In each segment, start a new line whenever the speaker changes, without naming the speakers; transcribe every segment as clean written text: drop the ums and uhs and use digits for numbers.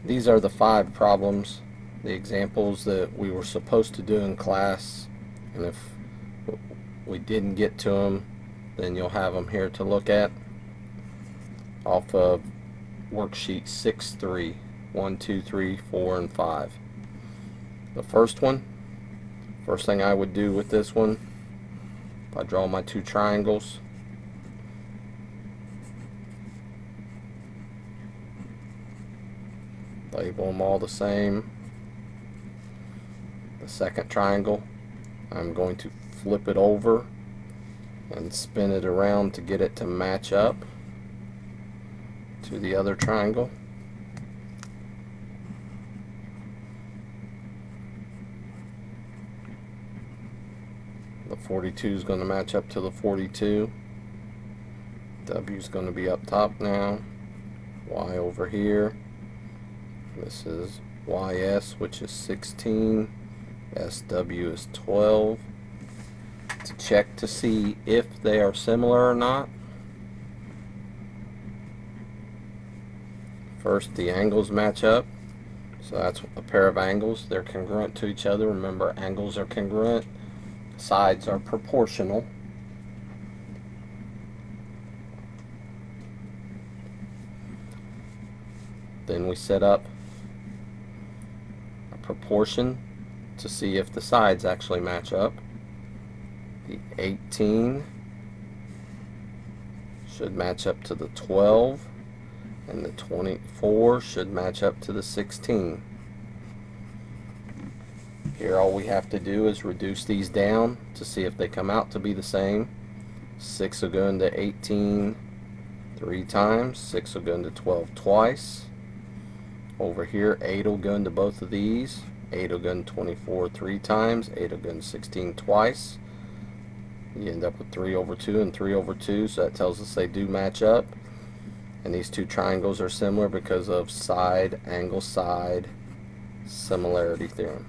These are the 5 problems, the examples that we were supposed to do in class, and if we didn't get to them, then you'll have them here to look at off of worksheet 6-3, 1, 2, 3, 4, and 5. The first thing I would do with this one, if I draw my 2 triangles, label them all the same. The second triangle, I'm going to flip it over and spin it around to get it to match up to the other triangle. The 42 is going to match up to the 42. W is going to be up top now. Y over here. This is YS, which is 16. SW is 12. To check to see if they are similar or not, first the angles match up. So that's a pair of angles. They're congruent to each other. Remember, angles are congruent. Sides are proportional. Then we set up a proportion to see if the sides actually match up. The 18 should match up to the 12, and the 24 should match up to the 16. Here all we have to do is reduce these down to see if they come out to be the same. 6 will go into 18 3 times, 6 will go into 12 twice. Over here 8 will go into both of these, 8 will go into 24 3 times, 8 will go into 16 twice. You end up with 3 over 2 and 3 over 2, so that tells us they do match up. And these 2 triangles are similar because of side, angle, side similarity theorem.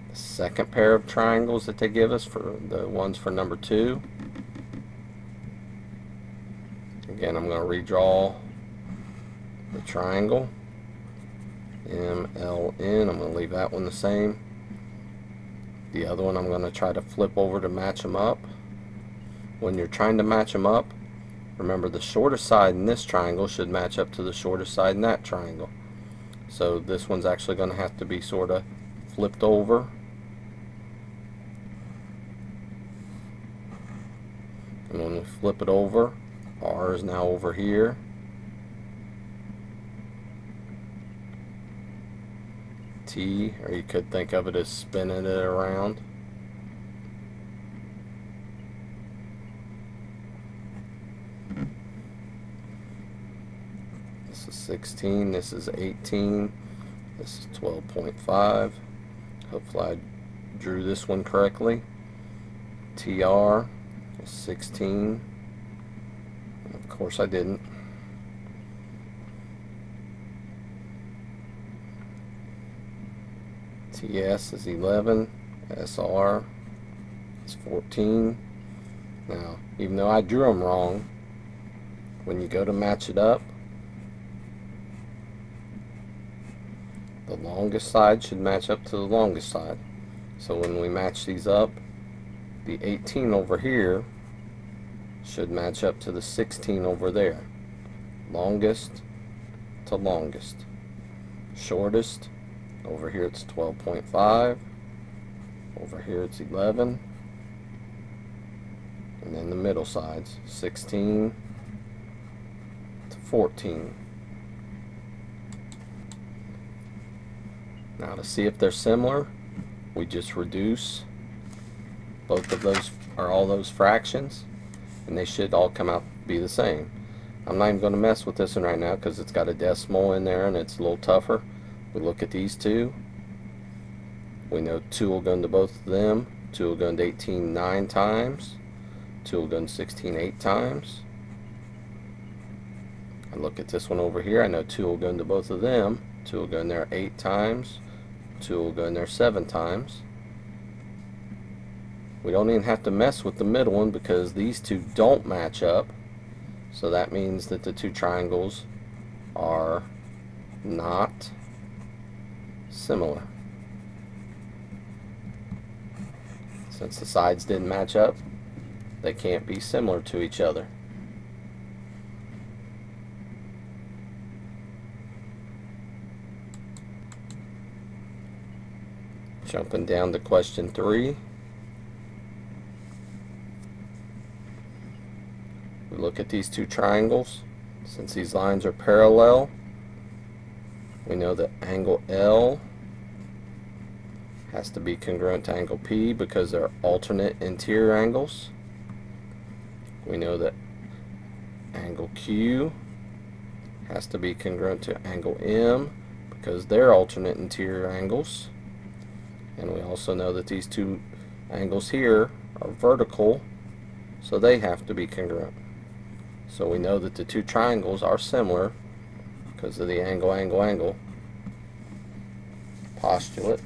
The second pair of triangles that they give us, for the ones for number 2, again I'm going to redraw the triangle MLN. I'm going to leave that one the same. The other one I'm going to try to flip over to match them up. When you're trying to match them up, remember the shortest side in this triangle should match up to the shortest side in that triangle. So this one's actually going to have to be sort of flipped over. And when we flip it over, R is now over here. T, or you could think of it as spinning it around. This is 16, this is 18, this is 12.5. Hopefully I drew this one correctly. TR is 16. Of course I didn't. TS is 11, SR is 14. Now, even though I drew them wrong, when you go to match it up, the longest side should match up to the longest side. So when we match these up, the 18 over here should match up to the 16 over there. Longest to longest. Shortest, over here it's 12.5, over here it's 11, and then the middle sides 16 to 14. Now to see if they're similar, we just reduce both of those, or all those fractions, and they should all come out to be the same. I'm not even going to mess with this one right now because it's got a decimal in there and it's a little tougher. We look at these two. We know 2 will go into both of them. 2 will go into 18 9 times. 2 will go into 16 8 times. I look at this one over here. I know 2 will go into both of them. 2 will go in there 8 times. 2 will go in there 7 times. We don't even have to mess with the middle one because these two don't match up. So that means that the two triangles are not similar. Since the sides didn't match up, they can't be similar to each other. Jumping down to question 3. We look at these two triangles. Since these lines are parallel, we know that angle L has to be congruent to angle P because they're alternate interior angles. We know that angle Q has to be congruent to angle M because they're alternate interior angles. And we also know that these two angles here are vertical, so they have to be congruent. So we know that the two triangles are similar because of the angle, angle, angle postulate.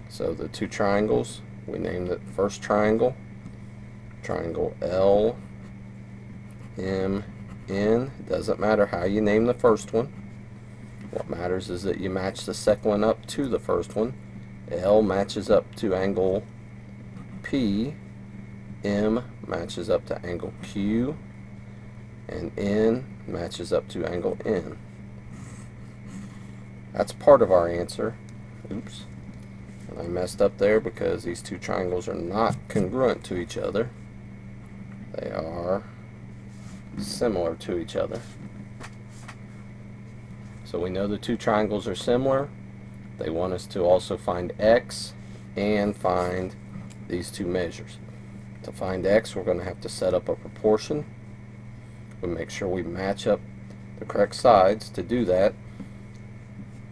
So the two triangles, we name the first triangle L, M, N. It doesn't matter how you name the first one. What matters is that you match the second one up to the first one. L matches up to angle P, M matches up to angle Q, and N matches up to angle N. That's part of our answer. Oops. And I messed up there because these two triangles are not congruent to each other. They are similar to each other. So we know the two triangles are similar. They want us to also find x and find these two measures. To find x, we're going to have to set up a proportion. We make sure we match up the correct sides. To do that,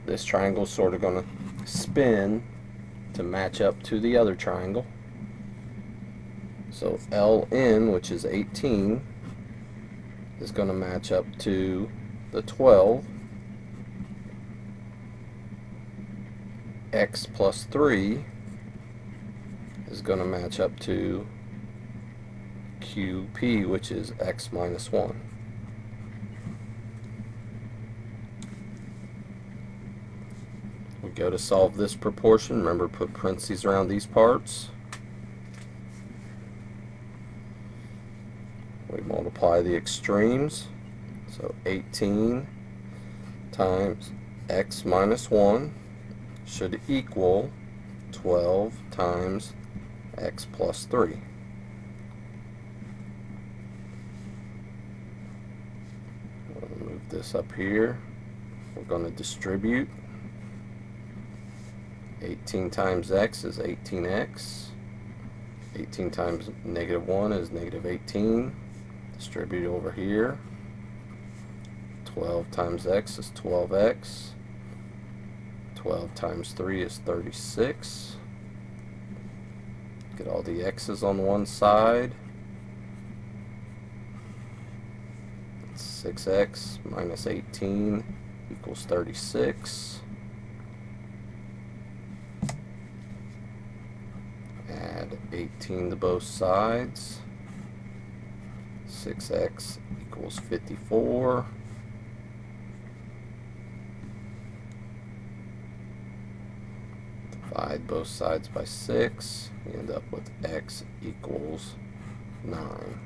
this triangle is sort of going to spin to match up to the other triangle. So LN, which is 18, is going to match up to the 12. X plus 3 is going to match up to QP, which is x minus 1. We go to solve this proportion. Remember, put parentheses around these parts. We multiply the extremes. So 18 times x minus 1 should equal 12 times x plus 3. We'll move this up here. We're going to distribute. 18 times x is 18x. 18 times negative 1 is negative 18. Distribute over here. 12 times x is 12x. 12 times 3 is 36. Get all the x's on one side. 6x minus 18 equals 36. Add 18 to both sides. 6x equals 54. Divide both sides by 6. You end up with x equals 9.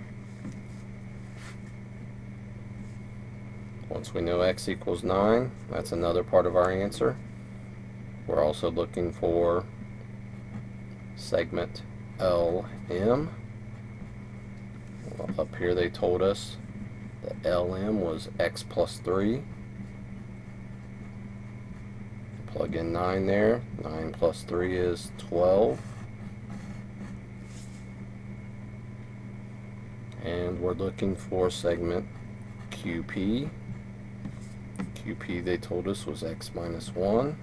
Once we know x equals 9, that's another part of our answer. We're also looking for segment LM. Well, up here they told us that LM was x plus 3. Plug in 9 there. 9 plus 3 is 12. And we're looking for segment QP. QP they told us was x minus 1.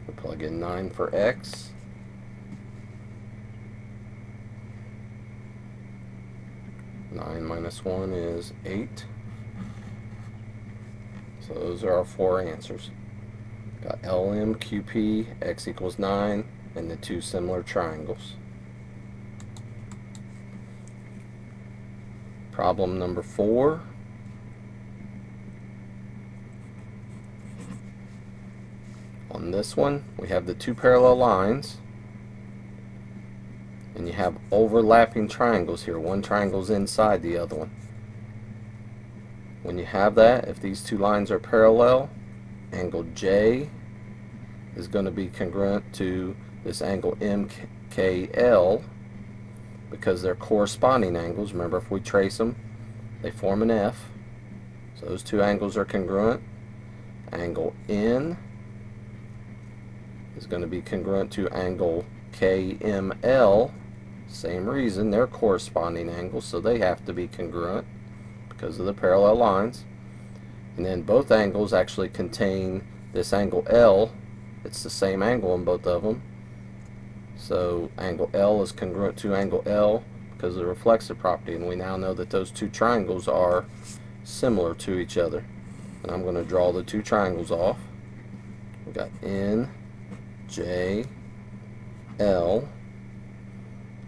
We plug in 9 for x. Nine minus 1 is 8. So those are our four answers. Got LMQP, x equals 9, and the two similar triangles. Problem number 4. On this one, we have the two parallel lines, and you have overlapping triangles here. One triangle's inside the other one. When you have that, if these two lines are parallel, angle J is going to be congruent to this angle MKL because they're corresponding angles. Remember, if we trace them, they form an F. So those two angles are congruent. Angle N is going to be congruent to angle KML. Same reason, they're corresponding angles, so they have to be congruent because of the parallel lines. And then both angles actually contain this angle L. It's the same angle in both of them. So angle L is congruent to angle L because of the reflexive property, and we now know that those two triangles are similar to each other. And I'm going to draw the two triangles off. We got N, J, L,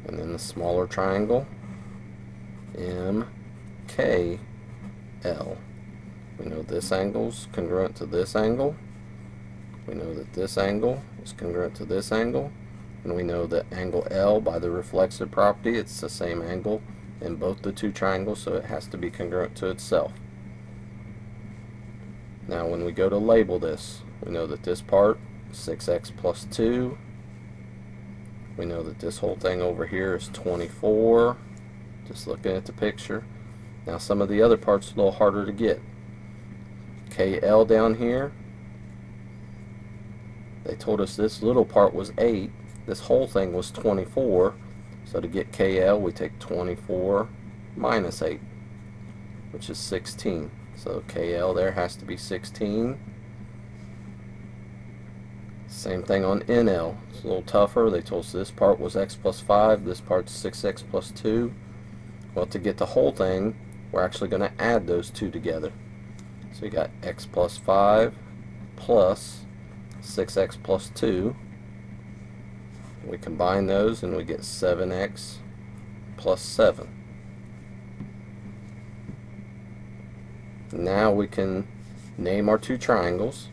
and then the smaller triangle M, K, L. We know this angle is congruent to this angle. We know that this angle is congruent to this angle. And we know that angle L, by the reflexive property, it's the same angle in both the two triangles, so it has to be congruent to itself. Now when we go to label this, we know that this part, 6x plus 2. We know that this whole thing over here is 24. Just looking at the picture. Now some of the other parts are a little harder to get. KL down here, they told us this little part was 8. This whole thing was 24. So to get KL, we take 24 minus 8, which is 16. So KL there has to be 16. Same thing on NL. It's a little tougher. They told us this part was x plus 5. This part's 6x plus 2. Well, to get the whole thing, we're actually going to add those two together. So you got x plus 5 plus 6x plus 2. We combine those and we get 7x plus 7. Now we can name our two triangles.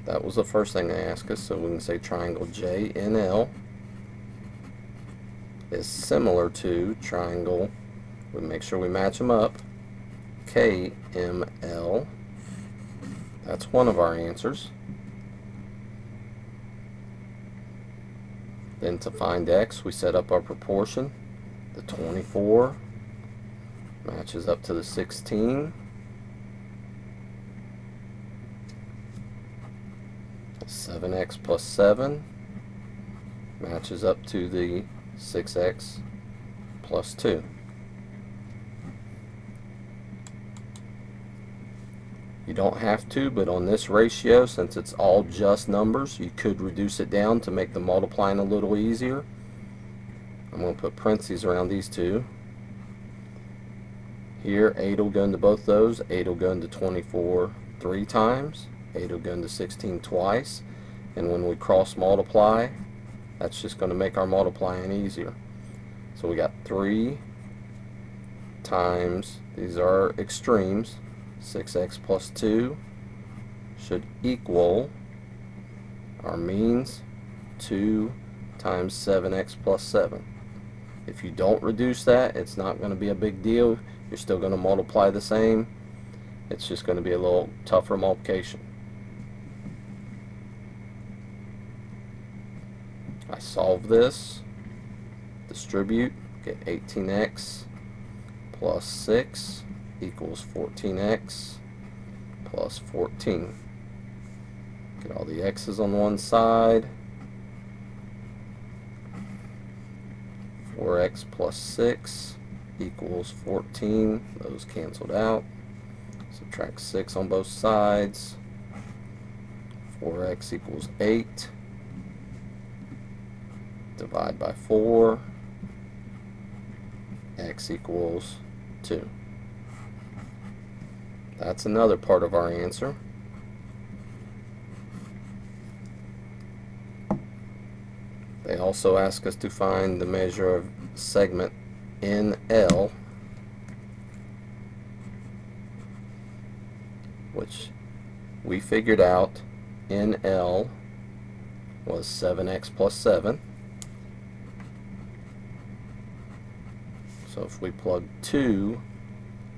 That was the first thing they asked us, so we can say triangle JNL is similar to triangle, we make sure we match them up, KML. That's one of our answers. Then to find x, we set up our proportion. The 24 matches up to the 16. 7x plus 7 matches up to the 6x plus 2. You don't have to, but on this ratio, since it's all just numbers, you could reduce it down to make the multiplying a little easier. I'm going to put parentheses around these two. Here, 8 will go into both those. 8 will go into 24 3 times. 8 will go into 16 twice. And when we cross multiply, that's just going to make our multiplying easier. So we got 3 times, these are extremes, 6x plus 2 should equal our means 2 times 7x plus 7. If you don't reduce that, it's not going to be a big deal. You're still going to multiply the same. It's just going to be a little tougher multiplication. I solve this, distribute, get 18x plus 6 equals 14x plus 14. Get all the x's on one side. 4x plus 6 equals 14. Those canceled out. Subtract 6 on both sides. 4x equals 8. Divide by 4. X equals 2. That's another part of our answer. also ask us to find the measure of segment NL, which we figured out NL was 7x plus 7. So if we plug 2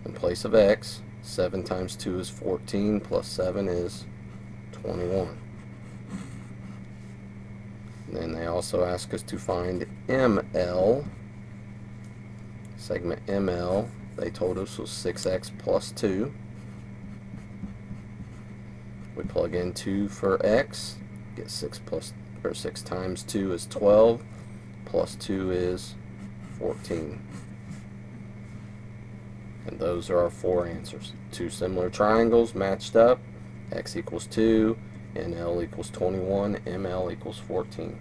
in place of x, 7 times 2 is 14, plus 7 is 21. And then they also ask us to find ML. Segment ML, they told us, was 6x plus 2. We plug in 2 for x, get 6 times 2 is 12, plus 2 is 14. And those are our 4 answers. 2 similar triangles matched up, x equals 2, NL equals 21, ML equals 14.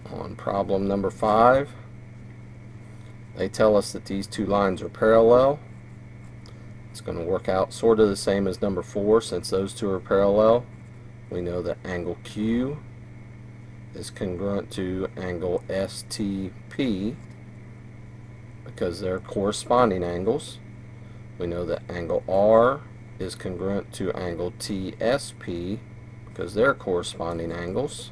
On problem number 5, they tell us that these two lines are parallel. It's going to work out sort of the same as number 4. Since those two are parallel, we know that angle Q is congruent to angle STP because they're corresponding angles. We know that angle R is congruent to angle TSP because they're corresponding angles.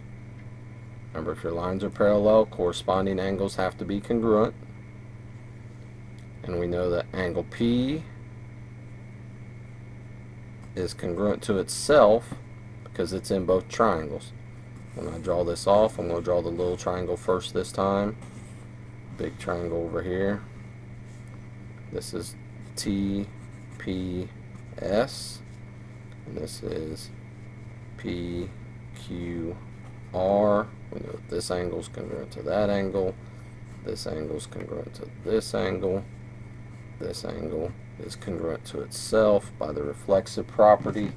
Remember, if your lines are parallel, corresponding angles have to be congruent. And we know that angle P is congruent to itself because it's in both triangles. When I draw this off, I'm going to draw the little triangle first this time. Big triangle over here. This is TPS, and this is PQR. We know that this angle is congruent to that angle. This angle is congruent to this angle. This angle is congruent to itself by the reflexive property.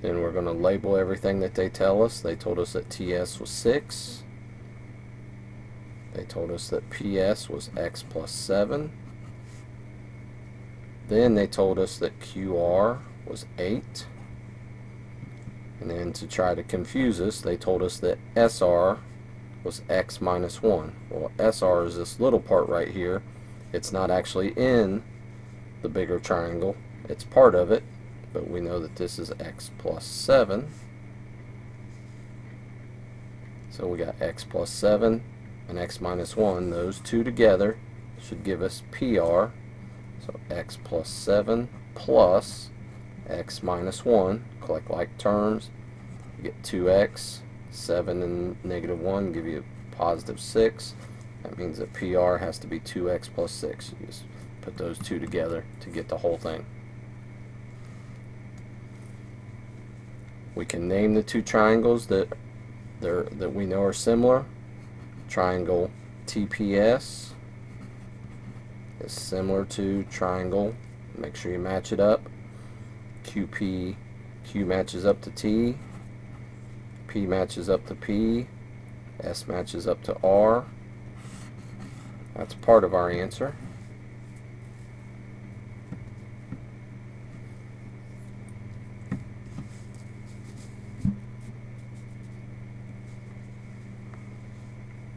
Then we're going to label everything that they tell us. They told us that TS was 6. They told us that PS was x plus 7. Then they told us that QR was 8. And then to try to confuse us, they told us that SR was x minus 1. Well, SR is this little part right here. It's not actually in the bigger triangle. It's part of it, but we know that this is x plus 7. So we got x plus 7 and x minus 1. Those two together should give us PR. So x plus 7 plus x minus 1. Collect like terms. You get 2x. 7 and negative 1 give you positive 6. That means that PR has to be 2x plus 6. You just put those two together to get the whole thing. We can name the two triangles that we know are similar. Triangle TPS is similar to triangle, make sure you match it up, QP, Q matches up to T, P matches up to P, S matches up to R. That's part of our answer.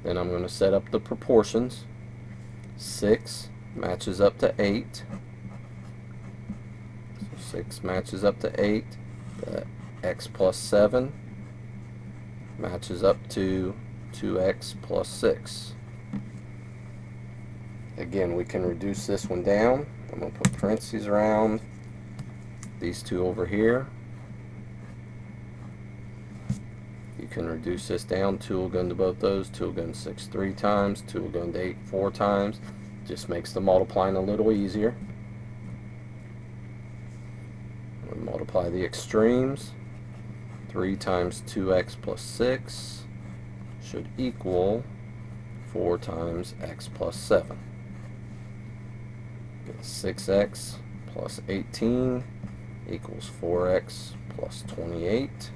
Then I'm going to set up the proportions. 6 matches up to 8. So 6 matches up to 8. The x plus 7 matches up to 2x plus 6. Again, we can reduce this one down. I'm going to put parentheses around these two over here. You can reduce this down. 2 will go into both those. 2 will go into 6 3 times. 2 will go into 8 4 times. Just makes the multiplying a little easier. We multiply the extremes. 3 times 2x plus 6 should equal 4 times x plus 7. Get 6x plus 18 equals 4x plus 28.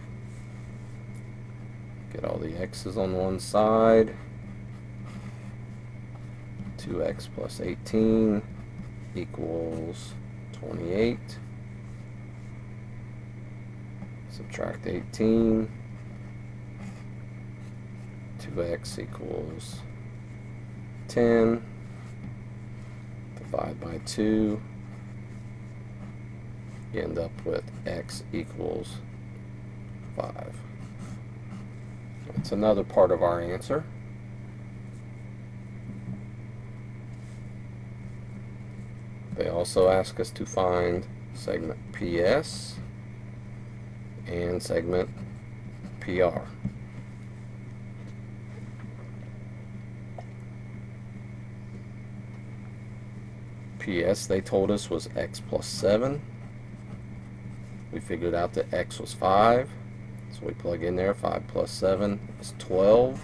Get all the x's on one side. 2x plus 18 equals 28. Subtract 18. 2x equals 10. Divide by 2. You end up with x equals 5. That's another part of our answer. They also ask us to find segment PS and segment PR. PS, they told us, was x plus 7. We figured out that x was 5, so we plug in there. 5 plus 7 is 12.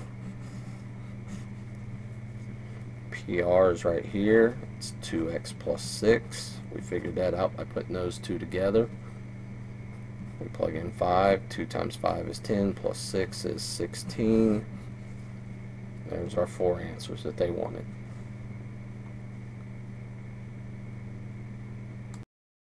PR is right here. It's 2x plus 6. We figured that out by putting those two together. We plug in 5. 2 times 5 is 10, plus 6 is 16. There's our 4 answers that they wanted.